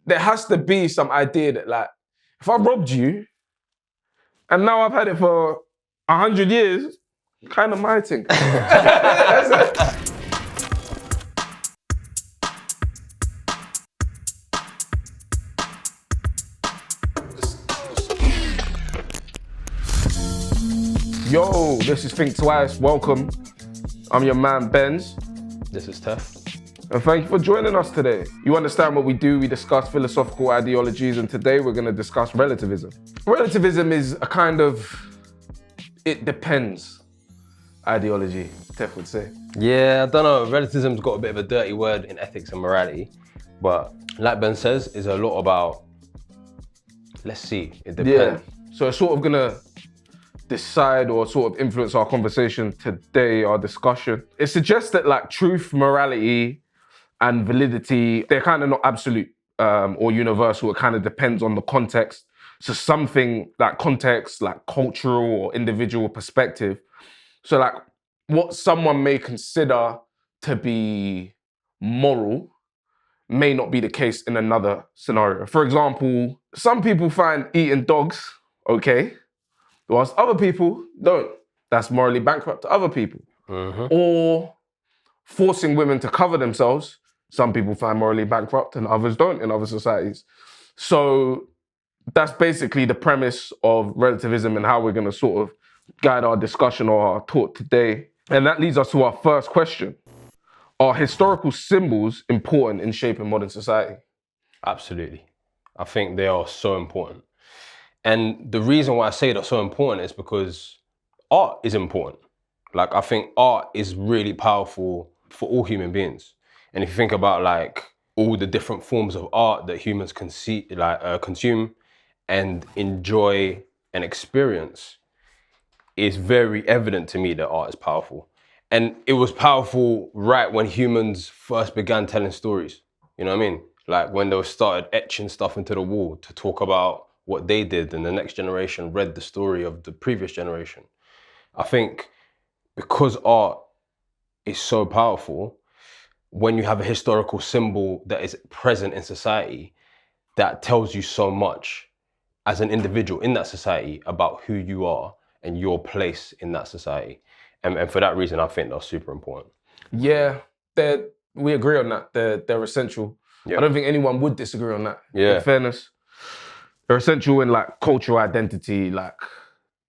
there has to be some idea that, like, if I robbed you, and now I've had it for 100 years, kind of my thing. Yo, this is Think Twice. Welcome. I'm your man, Benz. This is Tef. And thank you for joining us today. You understand what we do. We discuss philosophical ideologies, and today we're going to discuss relativism. Relativism is a kind of, it depends ideology, Tef would say. Yeah, I don't know. Relativism's got a bit of a dirty word in ethics and morality, but like Ben says, is a lot about, let's see, it depends. Yeah, so it's sort of going to decide or sort of influence our conversation today, our discussion. It suggests that like truth, morality, and validity, they're kind of not absolute or universal. It kind of depends on the context. So something like context, like cultural or individual perspective. So like what someone may consider to be moral may not be the case in another scenario. For example, some people find eating dogs okay, whilst other people don't. That's morally bankrupt to other people. Mm-hmm. Or forcing women to cover themselves, some people find morally bankrupt and others don't in other societies. So that's basically the premise of relativism and how we're going to sort of guide our discussion or our talk today. And that leads us to our first question. Are historical symbols important in shaping modern society? Absolutely. I think they are so important. And the reason why I say they're so important is because art is important. Like, I think art is really powerful for all human beings. And if you think about like all the different forms of art that humans consume and enjoy and experience, it's very evident to me that art is powerful. And it was powerful right when humans first began telling stories. You know what I mean? Like when they started etching stuff into the wall to talk about what they did, and the next generation read the story of the previous generation. I think because art is so powerful, when you have a historical symbol that is present in society, that tells you so much as an individual in that society about who you are and your place in that society. And for that reason, I think they're super important. Yeah, we agree on that. They're essential. Yeah. I don't think anyone would disagree on that. Yeah. In fairness. They're essential in like cultural identity, like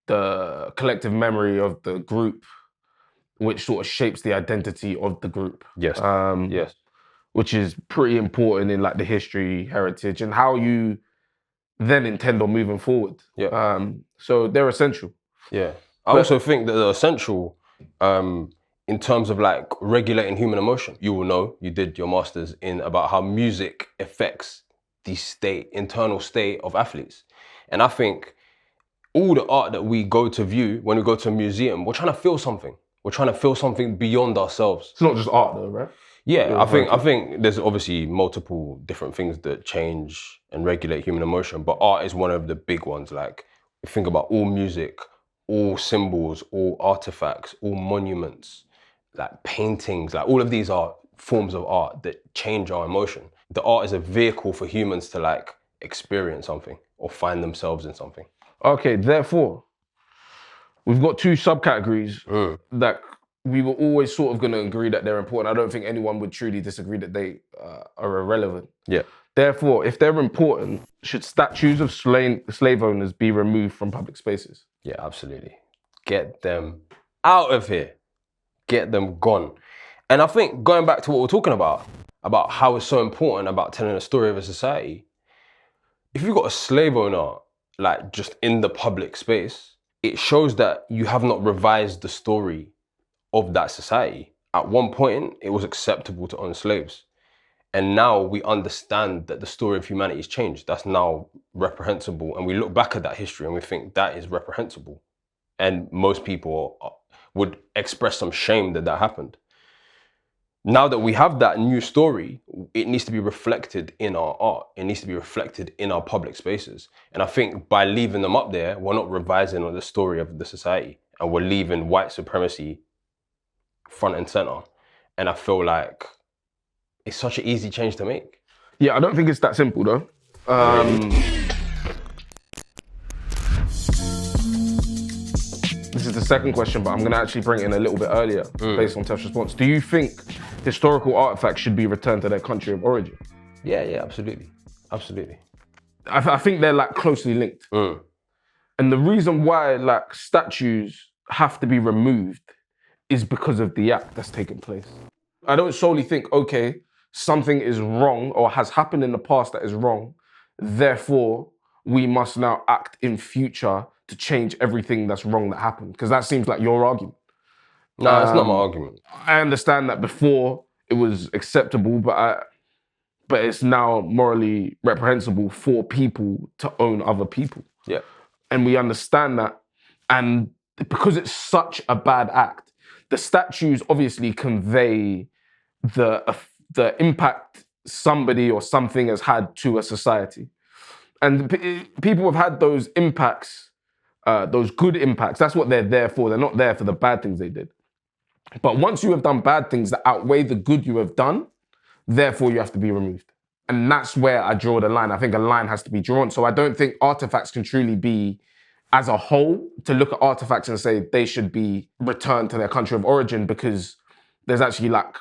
the collective memory of the group, which sort of shapes the identity of the group. Yes. Yes. Which is pretty important in like the history, heritage, and how you then intend on moving forward. Yeah. So they're essential. Yeah. I also think that they're essential in terms of like regulating human emotion. You will know, you did your masters in about how music affects the internal state of athletes. And I think all the art that we go to view when we go to a museum, we're trying to feel something. We're trying to feel something beyond ourselves. It's not just art though, right? Yeah, I think there's obviously multiple different things that change and regulate human emotion, but art is one of the big ones. Like, you think about all music, all symbols, all artifacts, all monuments, like paintings, like all of these are forms of art that change our emotion. The art is a vehicle for humans to like experience something or find themselves in something. Okay, therefore, we've got two subcategories that we were always sort of going to agree that they're important. I don't think anyone would truly disagree that they are irrelevant. Yeah. Therefore, if they're important, should statues of slave owners be removed from public spaces? Yeah, absolutely. Get them out of here. Get them gone. And I think going back to what we're talking about how it's so important about telling a story of a society, if you've got a slave owner, like just in the public space, it shows that you have not revised the story of that society. At one point, it was acceptable to own slaves. And now we understand that the story of humanity has changed. That's now reprehensible. And we look back at that history and we think that is reprehensible. And most people would express some shame that happened. Now that we have that new story, it needs to be reflected in our art. It needs to be reflected in our public spaces. And I think by leaving them up there, we're not revising on the story of the society, and we're leaving white supremacy front and center. And I feel like it's such an easy change to make. Yeah, I don't think it's that simple though. This is the second question, but I'm going to actually bring it in a little bit earlier based on Tef's response. Do you think historical artifacts should be returned to their country of origin? Yeah, absolutely. Absolutely. I think they're like closely linked. And the reason why like statues have to be removed is because of the act that's taken place. I don't solely think, okay, something is wrong or has happened in the past that is wrong, therefore we must now act in future to change everything that's wrong that happened. Because that seems like your argument. No, it's not my argument. I understand that before it was acceptable, but it's now morally reprehensible for people to own other people. Yeah. And we understand that. And because it's such a bad act, the statues obviously convey the impact somebody or something has had to a society. And people have had those impacts, those good impacts. That's what they're there for. They're not there for the bad things they did. But once you have done bad things that outweigh the good you have done, therefore you have to be removed. And that's where I draw the line. I think a line has to be drawn. So I don't think artifacts can truly be, as a whole, to look at artifacts and say they should be returned to their country of origin, because there's actually like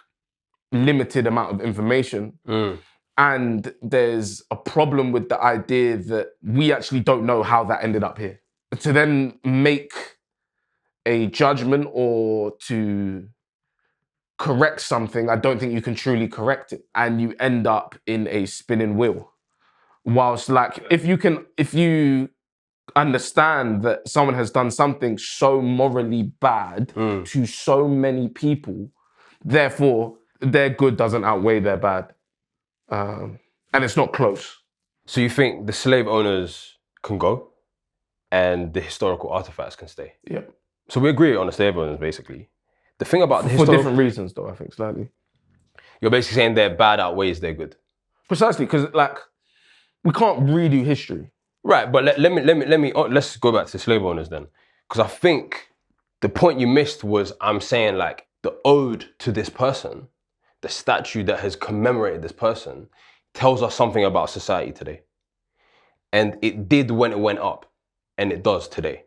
limited amount of information. And there's a problem with the idea that we actually don't know how that ended up here. To then make a judgment or to correct something, I don't think you can truly correct it. And you end up in a spinning wheel. Whilst like, if you understand that someone has done something so morally bad to so many people, therefore their good doesn't outweigh their bad. And it's not close. So you think the slave owners can go and the historical artifacts can stay? Yeah. So we agree on the slave owners, basically. The thing about the For different reasons, though, I think, slightly. You're basically saying their bad outweighs their good. Precisely, because like, we can't redo history. Right, but let's go back to slave owners then. Because I think the point you missed was, I'm saying like, the ode to this person, the statue that has commemorated this person, tells us something about society today. And it did when it went up, and it does today.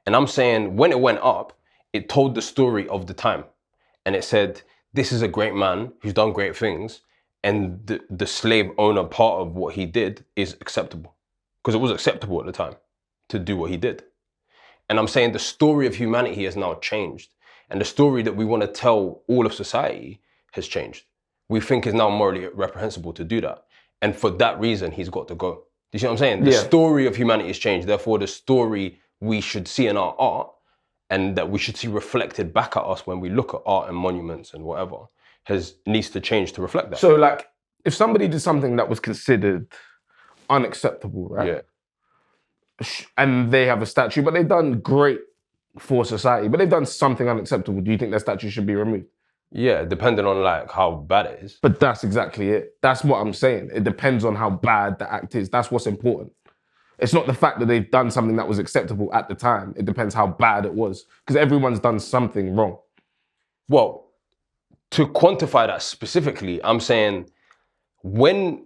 And I'm saying when it went up, it told the story of the time. And it said, this is a great man who's done great things, and the slave owner part of what he did is acceptable. Because it was acceptable at the time to do what he did. And I'm saying the story of humanity has now changed. And the story that we want to tell all of society has changed. We think it's now morally reprehensible to do that. And for that reason, he's got to go. Do you see what I'm saying? The story of humanity has changed. Therefore, the story we should see in our art and that we should see reflected back at us when we look at art and monuments and whatever needs to change to reflect that. So like, if somebody did something that was considered unacceptable, right? Yeah. And they have a statue, but they've done great for society, but they've done something unacceptable. Do you think their statue should be removed? Yeah, depending on like how bad it is. But that's exactly it. That's what I'm saying. It depends on how bad the act is. That's what's important. It's not the fact that they've done something that was acceptable at the time. It depends how bad it was, because everyone's done something wrong. Well, to quantify that specifically, I'm saying when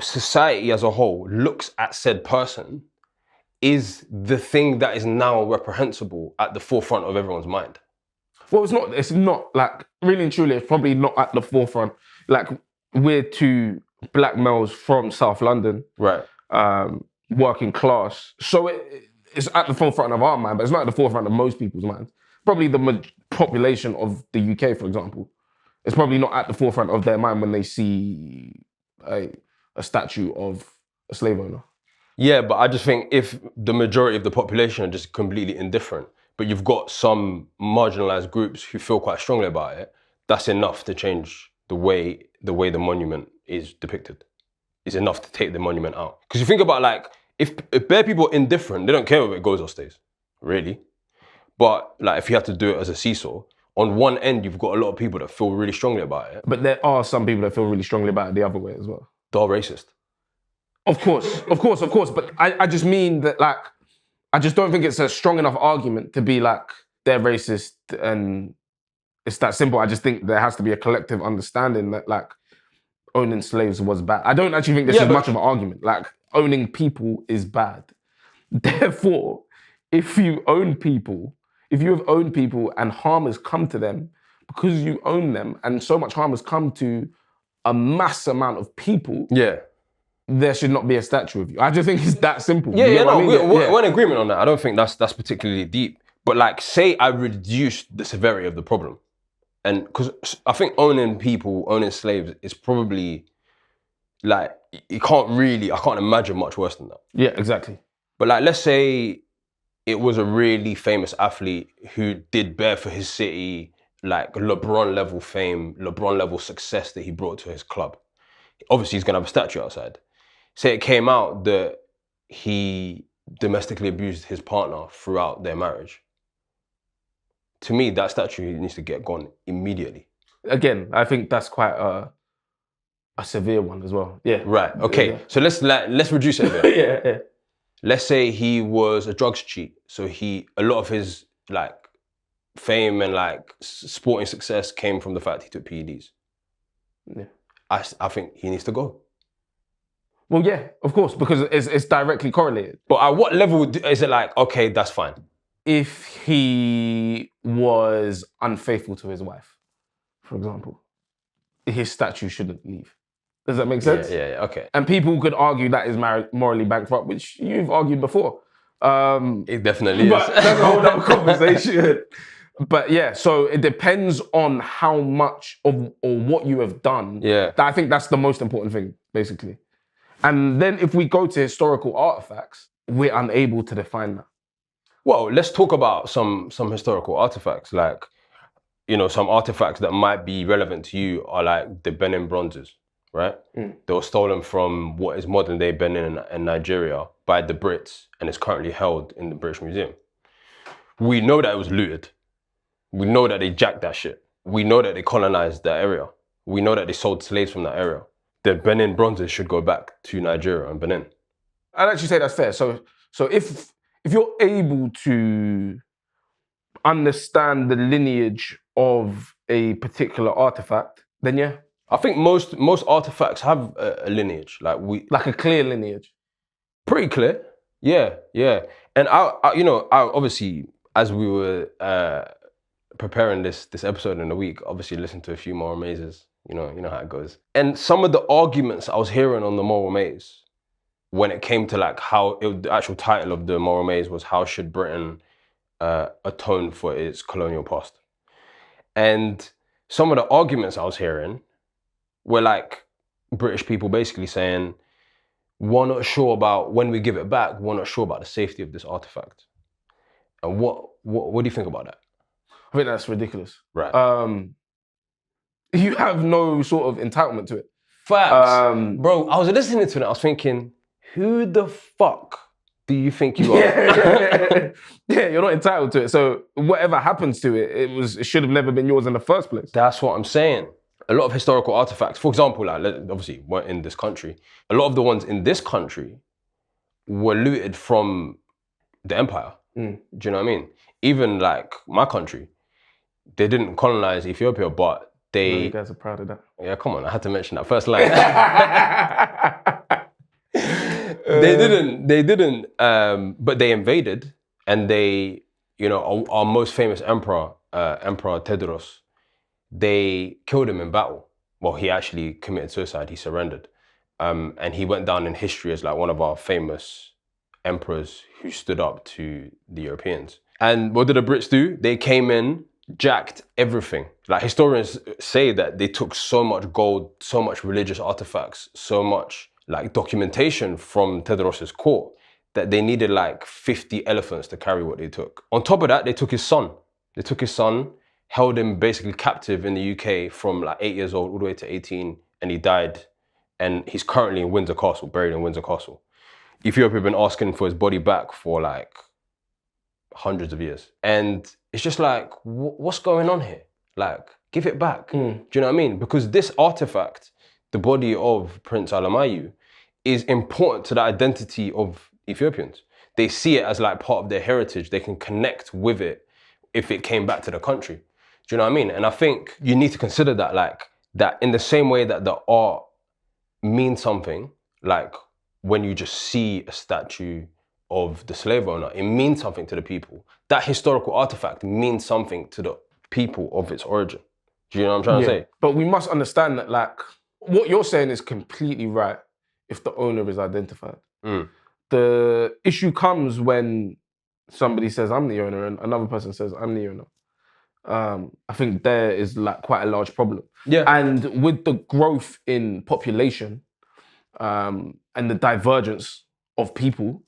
society as a whole looks at said person, is the thing that is now reprehensible at the forefront of everyone's mind? Well, it's not like, really and truly, it's probably not at the forefront. Like, we're two black males from South London. Right. Working class. So it's at the forefront of our mind, but it's not at the forefront of most people's minds. Probably the population of the UK, for example, it's probably not at the forefront of their mind when they see a statue of a slave owner. Yeah, but I just think if the majority of the population are just completely indifferent, but you've got some marginalized groups who feel quite strongly about it, that's enough to change the way the monument is depicted. It's enough to take the monument out. Because you think about like, if bare people are indifferent, they don't care whether it goes or stays, really. But like, if you have to do it as a seesaw, on one end, you've got a lot of people that feel really strongly about it. But there are some people that feel really strongly about it the other way as well. They're racist. Of course. But I just mean that like, I just don't think it's a strong enough argument to be like, they're racist and it's that simple. I just think there has to be a collective understanding that like, owning slaves was bad. I don't actually think this is much of an argument. Like, owning people is bad. Therefore, if you have owned people and harm has come to them because you own them, and so much harm has come to a mass amount of people, there should not be a statue of you. I just think it's that simple. We're in agreement on that. I don't think that's particularly deep. But like, say I reduced the severity of the problem. And because I think owning people, owning slaves is probably like, I can't imagine much worse than that. Yeah, exactly. But like, let's say it was a really famous athlete who did bare for his city, like LeBron level fame, LeBron level success that he brought to his club. Obviously he's gonna have a statue outside. Say it came out that he domestically abused his partner throughout their marriage. To me, that statue needs to get gone immediately. Again, I think that's quite a severe one as well. Yeah. Right. Okay. Yeah. So let's reduce it a bit. Yeah. Let's say he was a drugs cheat. So a lot of his like fame and like sporting success came from the fact he took PEDs. Yeah. I think he needs to go. Well, yeah, of course, because it's directly correlated. But at what level is it like, okay, that's fine? If he was unfaithful to his wife, for example, his statue shouldn't leave. Does that make sense? Yeah, okay. And people could argue that is morally bankrupt, which you've argued before. It definitely is. That's a whole other conversation. But yeah, so it depends on how much or what you have done. Yeah. I think that's the most important thing, basically. And then if we go to historical artifacts, we're unable to define that. Well, let's talk about some historical artifacts. Like, some artifacts that might be relevant to you are like the Benin bronzes, right? They were stolen from what is modern day Benin and Nigeria by the Brits, and it's currently held in the British Museum. We know that it was looted. We know that they jacked that shit. We know that they colonized that area. We know that they sold slaves from that area. The Benin bronzes should go back to Nigeria and Benin. I'd actually say that's fair. So if you're able to understand the lineage of a particular artifact, then yeah. I think most artifacts have a lineage. Like a clear lineage. Pretty clear. Yeah. And I obviously, as we were preparing this episode in the week, obviously listened to a few moral mazes. You know how it goes. And some of the arguments I was hearing on the moral maze, when it came to like the actual title of the moral maze was how should Britain atone for its colonial past? And some of the arguments I was hearing were like British people basically saying, we're not sure about when we give it back, we're not sure about the safety of this artifact. And what do you think about that? I think that's ridiculous. Right. You have no sort of entitlement to it. Facts. Bro, I was listening to it, I was thinking, who the fuck do you think you are? Yeah, you're not entitled to it. So whatever happens to it, it should have never been yours in the first place. That's what I'm saying. A lot of historical artifacts, for example, like obviously weren't in this country. A lot of the ones in this country were looted from the empire. Do you know what I mean? Even like my country, they didn't colonize Ethiopia, but you guys are proud of that. Yeah, come on, I had to mention that first line. They didn't, but they invaded, and they, our most famous emperor, Emperor Tedros, they killed him in battle. Well, he actually committed suicide, he surrendered. And he went down in history as like one of our famous emperors who stood up to the Europeans. And what did the Brits do? They came in, jacked everything. Like historians say that they took so much gold, so much religious artifacts, so much like documentation from Tedros's court that they needed like 50 elephants to carry what they took. On top of that, they took his son. Held him basically captive in the UK from like 8 years old all the way to 18, and he died. And he's currently in Windsor Castle, buried in Windsor Castle. Ethiopia have been asking for his body back for like hundreds of years. And it's just like, what's going on here? Like, give it back. Do you know what I mean? Because this artifact, the body of Prince Alamayu, is important to the identity of Ethiopians. They see it as like part of their heritage. They can connect with it if it came back to the country. Do you know what I mean? And I think you need to consider that, like, that in the same way that the art mean something, like when you just see a statue of the slave owner, it means something to the people. That historical artifact means something to the people of its origin. Do you know what I'm trying to say? But we must understand that, like, what you're saying is completely right if the owner is identified. The issue comes when somebody says, I'm the owner, and another person says, I'm the owner. I think there is like quite a large problem. Yeah. And with the growth in population and the divergence of people,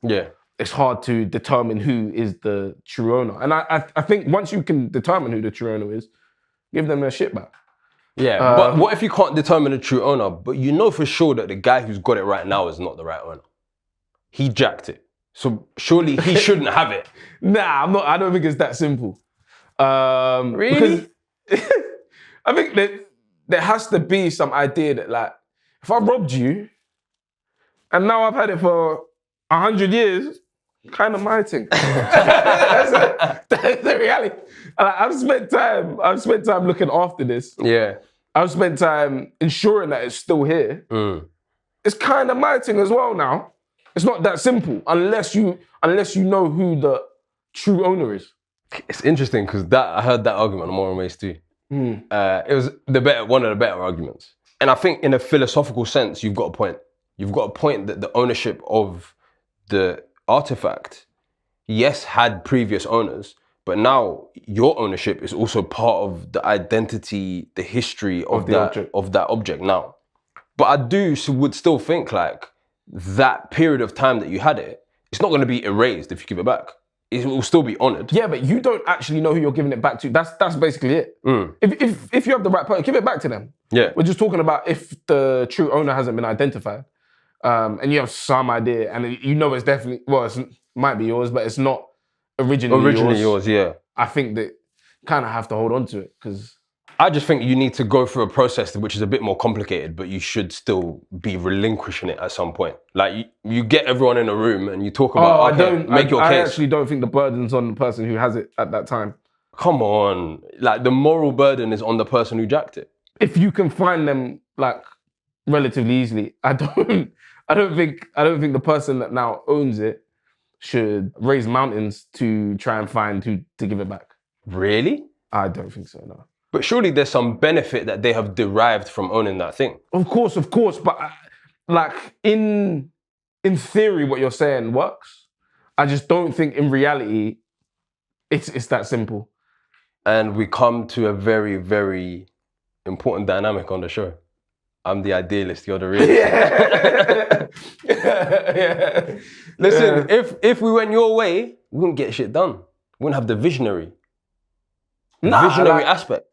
it's hard to determine who is the true owner. And I think once you can determine who the true owner is, give them their shit back. Yeah, but what if you can't determine the true owner, but you know for sure that the guy who's got it right now is not the right owner? He jacked it. So surely he shouldn't have it. Nah, I don't think it's that simple. Really? Because I think that there has to be some idea that, like, if I robbed you and now I've had it for 100 years, kind of my thing. That's the reality. Like, I've spent time looking after this. Yeah. I've spent time ensuring that it's still here. It's kind of my thing as well now. It's not that simple unless you know who the true owner is. It's interesting because I heard that argument on Moral Ways too. It was one of the better arguments. And I think in a philosophical sense, you've got a point. You've got a point that the ownership of the artifact, yes, had previous owners, but now your ownership is also part of the identity, the history of that object now. But I would still think like that period of time that you had it, it's not going to be erased if you give it back. It will still be honoured. Yeah, but you don't actually know who you're giving it back to. That's basically it. If you have the right person, give it back to them. Yeah. We're just talking about if the true owner hasn't been identified, and you have some idea, and you know it's definitely, well, it might be yours, but it's not originally yours. Yeah. I think that you kind of have to hold on to it because I just think you need to go through a process which is a bit more complicated, but you should still be relinquishing it at some point. Like you get everyone in a room and you talk about, make your case. I actually don't think the burden's on the person who has it at that time. Come on, like the moral burden is on the person who jacked it. If you can find them like relatively easily, I don't think the person that now owns it should raise mountains to try and find who to give it back. Really? I don't think so, no. But surely there's some benefit that they have derived from owning that thing. Of course. But like in theory, what you're saying works. I just don't think in reality it's that simple. And we come to a very, very important dynamic on the show. I'm the idealist, you're the realist. Yeah. Listen, if we went your way, we wouldn't get shit done. We wouldn't have the visionary aspect.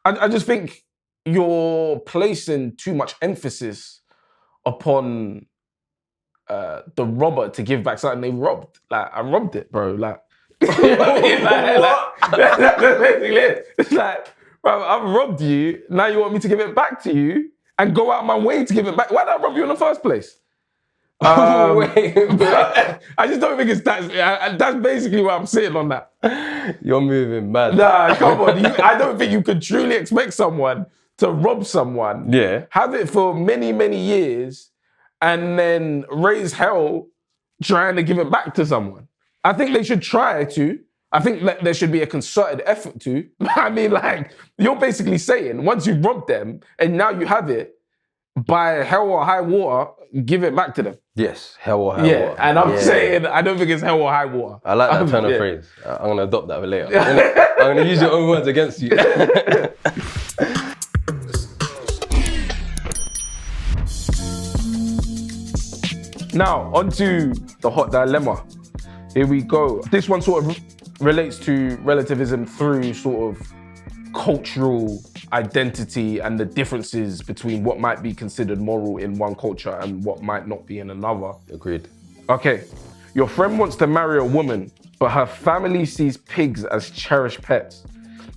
I just think you're placing too much emphasis upon the robber to give back something they robbed. Like, I robbed it, bro. Like, that's basically it. It's like, bro, I've robbed you. Now you want me to give it back to you and go out my way to give it back. Why did I rob you in the first place? I just don't think it's that. That's basically what I'm saying on that. You're moving mad. Nah, come on. I don't think you could truly expect someone to rob someone, have it for many, many years, and then raise hell trying to give it back to someone. I think they should try to. I think that there should be a concerted effort to. I mean, like, you're basically saying, once you've robbed them and now you have it, by hell or high water, give it back to them. Yes, hell or high water. And I'm saying, I don't think it's hell or high water. I like that turn of phrase. I'm going to adopt that for later. I'm going to use your own words against you. Now, onto the hot dilemma. Here we go. This one sort of relates to relativism through sort of cultural identity and the differences between what might be considered moral in one culture and what might not be in another. Agreed. Okay, your friend wants to marry a woman, but her family sees pigs as cherished pets,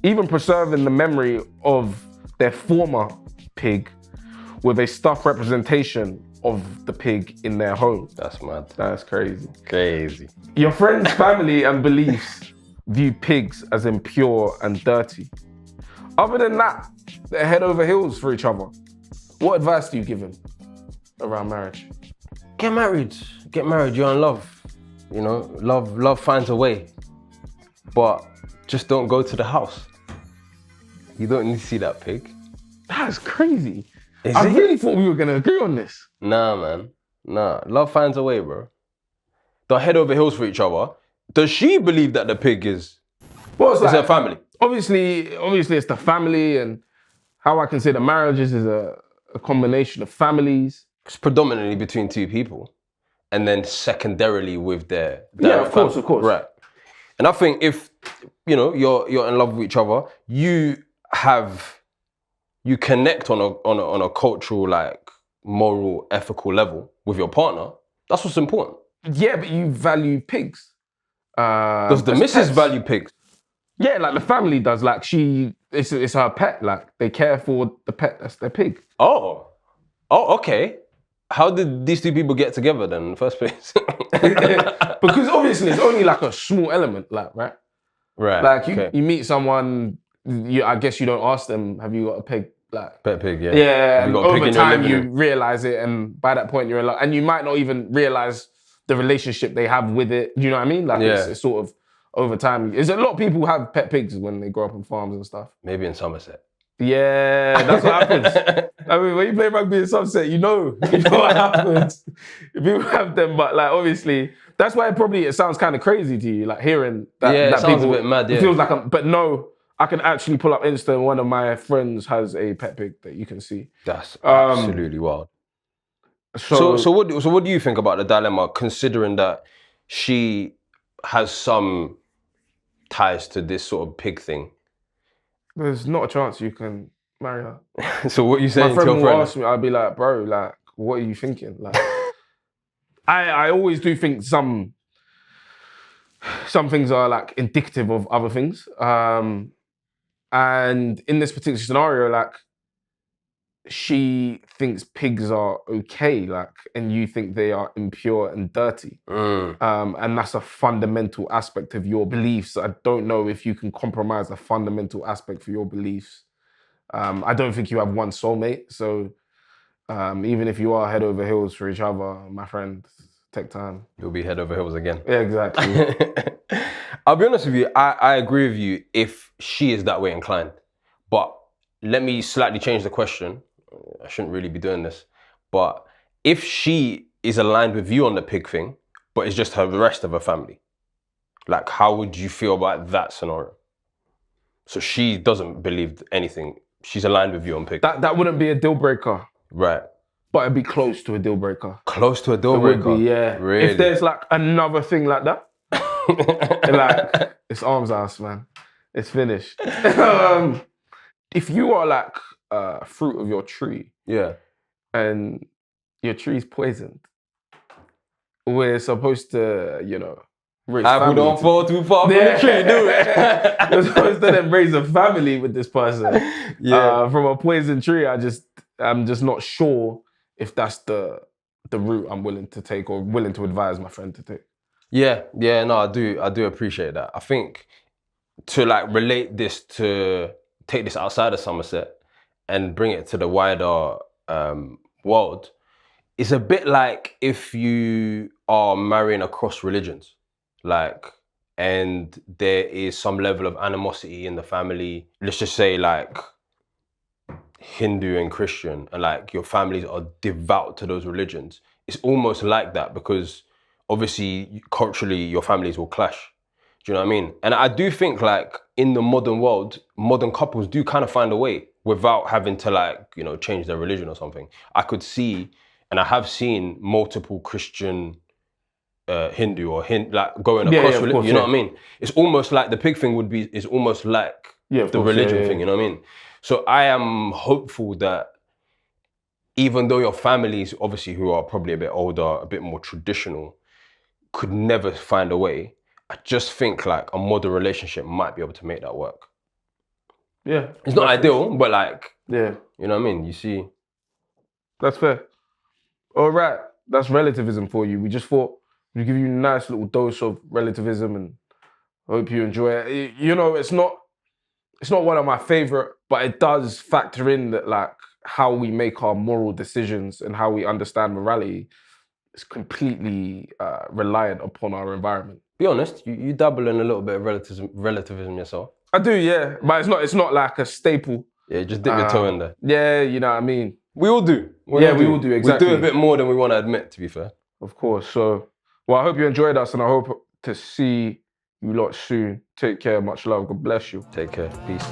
even preserving the memory of their former pig with a stuffed representation of the pig in their home. That's mad. That's crazy. Crazy. Your friend's family and beliefs view pigs as impure and dirty. Other than that, they're head over heels for each other. What advice do you give him? around marriage? Get married. Get married. You're in love. You know, love finds a way. But just don't go to the house. You don't need to see that pig. That's crazy. Is I it? really thought we were gonna agree on this. Nah, man. Nah. Love finds a way, bro. They're head over heels for each other. Does she believe that the pig is Well, it's her family? Obviously, it's the family, and how I consider marriages is a combination of families. It's predominantly between two people. And then secondarily with their Yeah, of family. course. Right. And I think if, you know, you're in love with each other, you connect on a cultural, like, moral, ethical level with your partner. That's what's important. Yeah, but you value pigs. Does the as missus pets. value pigs? Yeah, like the family does. Like it's her pet. Like they care for the pet. That's their pig. Oh, okay. How did these two people get together then in the first place? Because obviously it's only like a small element, like, right? Right. Like okay. you meet someone, I guess you don't ask them, have you got a pig? Like, Pet pig, yeah. yeah, Have and you got a pig over in your time living you room? realize it, and by that point you're in love, and you might not even realize the relationship they have with it. You know what I mean? Like it's sort of over time. There's a lot of people who have pet pigs when they grow up on farms and stuff. Maybe in Somerset. Yeah, that's what happens. I mean, when you play rugby in Sunset, you know what happens. People have them, but like obviously, that's why it sounds kind of crazy to you, like hearing that. Yeah, that it sounds people, a bit mad. Yeah. It feels like, but no, I can actually pull up Insta, and one of my friends has a pet pig that you can see. That's absolutely wild. So what do you think about the dilemma, considering that she has some ties to this sort of pig thing? There's not a chance you can marry her. So what are you saying My to your friend will friend? ask me, I'll be like, bro, like, what are you thinking? Like, I always do think some things are like indicative of other things. And in this particular scenario, like, she thinks pigs are okay, like, and you think they are impure and dirty. And that's a fundamental aspect of your beliefs. I don't know if you can compromise a fundamental aspect for your beliefs. I don't think you have one soulmate. So even if you are head over heels for each other, my friend, take time. You'll be head over heels again. Yeah, exactly. I'll be honest with you, I agree with you if she is that way inclined. But let me slightly change the question. I shouldn't really be doing this. But if she is aligned with you on the pig thing, but it's just the rest of her family, like, how would you feel about that scenario? So she doesn't believe anything. She's aligned with you on pig. That wouldn't be a deal breaker. Right. But it'd be close to a deal breaker. Close to a deal It breaker? would be, yeah. Really? If there's like another thing like that, like, it's arms man. It's finished. If you are like fruit of your tree, yeah, and your tree's poisoned, we're supposed to, raise I family. don't fall too far from the tree, do it. You're supposed to then raise a family with this person. Yeah. From a poisoned tree, I'm just not sure if that's the route I'm willing to take, or willing to advise my friend to take. Yeah, no, I do appreciate that. I think to like relate this to take this outside of Somerset and bring it to the wider world, it's a bit like if you are marrying across religions, like, and there is some level of animosity in the family. Let's just say like Hindu and Christian, and like your families are devout to those religions. It's almost like that because obviously culturally your families will clash. Do you know what I mean? And I do think like in the modern world, modern couples do kind of find a way without having to like, change their religion or something. I could see, and I have seen multiple Christian, Hindu or like going across religion. You know what I mean? It's almost like the pig thing is almost like the religion thing. You know what I mean? So I am hopeful that even though your families, obviously who are probably a bit older, a bit more traditional, could never find a way, I just think like a modern relationship might be able to make that work. Yeah. It's not ideal, but like, yeah. You know what I mean? You see. That's fair. All right. That's relativism for you. We just thought we'd give you a nice little dose of relativism, and hope you enjoy it. It's not one of my favorite, but it does factor in that like how we make our moral decisions and how we understand morality is completely reliant upon our environment. Be honest, you dabble in a little bit of relativism yourself. I do, yeah, but it's not like a staple. Yeah, just dip your toe in there. Yeah, you know what I mean. We all do. We all do, exactly. We do a bit more than we want to admit, to be fair. Of course. So, well, I hope you enjoyed us, and I hope to see you lot soon. Take care. Much love. God bless you. Take care. Peace.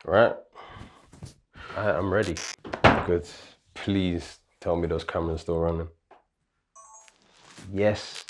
Right. I'm ready. Good. Please tell me those cameras still running. Yes.